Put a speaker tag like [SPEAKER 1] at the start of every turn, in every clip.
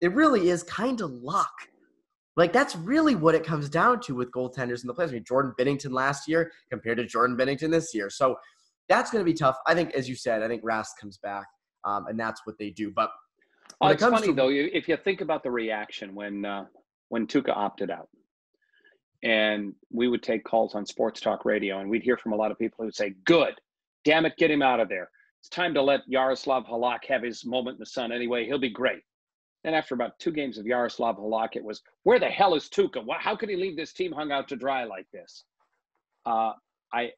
[SPEAKER 1] it really is kind of luck. Like, that's really what it comes down to with goaltenders in the playoffs. I mean, Jordan Binnington last year compared to Jordan Binnington this year. So that's going to be tough. I think, as you said, I think Rask comes back, and that's what they do. But when it
[SPEAKER 2] It's
[SPEAKER 1] comes
[SPEAKER 2] funny,
[SPEAKER 1] to
[SPEAKER 2] though, if you think about the reaction when Tuukka opted out, and we would take calls on sports talk radio, and we'd hear from a lot of people who would say, good, damn it, get him out of there. It's time to let Yaroslav Halak have his moment in the sun anyway. He'll be great. Then after about 2 games of Yaroslav Halak, it was, where the hell is Tuukka? How could he leave this team hung out to dry like this? I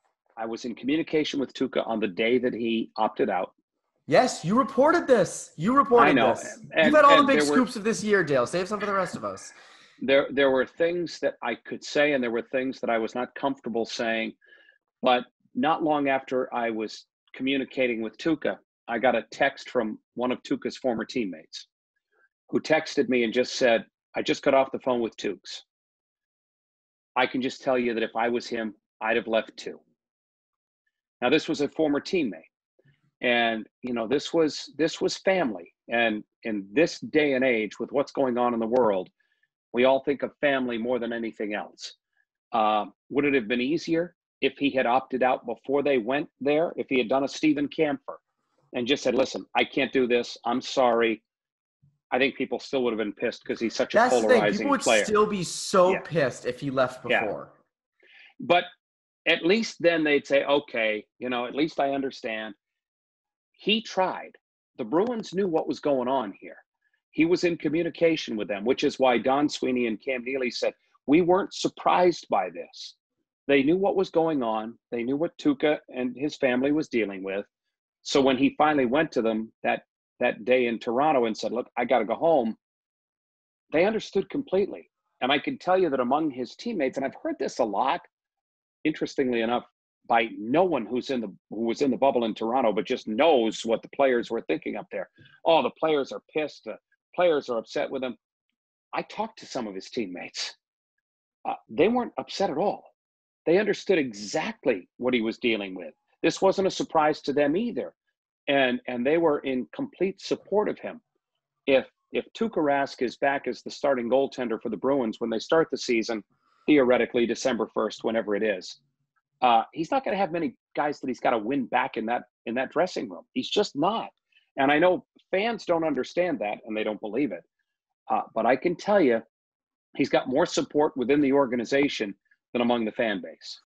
[SPEAKER 2] was in communication with Tuukka on the day that he opted out.
[SPEAKER 1] Yes, you reported this. I know. This. You've had all the big scoops of this year, Dale. Save some for the rest of us.
[SPEAKER 2] There were things that I could say, and there were things that I was not comfortable saying. But not long after I was communicating with Tuukka, I got a text from one of Tuukka's former teammates, who texted me and just said, I just got off the phone with Tukes. I can just tell you that if I was him, I'd have left too. Now, this was a former teammate. And, this was family. And in this day and age, with what's going on in the world, we all think of family more than anything else. Would it have been easier if he had opted out before they went there? If he had done a Stephen Camper and just said, listen, I can't do this. I'm sorry. I think people still would have been pissed because he's such a polarizing player. That's the thing. People would
[SPEAKER 1] still be so pissed if he left before.
[SPEAKER 2] Yeah. But at least then they'd say, okay, at least I understand. He tried. The Bruins knew what was going on here. He was in communication with them, which is why Don Sweeney and Cam Neely said, we weren't surprised by this. They knew what was going on. They knew what Tuukka and his family was dealing with. So when he finally went to them that day in Toronto and said, look, I got to go home, they understood completely. And I can tell you that among his teammates, and I've heard this a lot, interestingly enough, by no one who was in the bubble in Toronto, but just knows what the players were thinking up there. Oh, the players are pissed. The players are upset with him. I talked to some of his teammates. They weren't upset at all. They understood exactly what he was dealing with. This wasn't a surprise to them either. And they were in complete support of him. If Tuukka Rask is back as the starting goaltender for the Bruins when they start the season, theoretically December 1st, whenever it is, he's not going to have many guys that he's got to win back in that dressing room. He's just not. And I know fans don't understand that and they don't believe it. But I can tell you, he's got more support within the organization than among the fan base.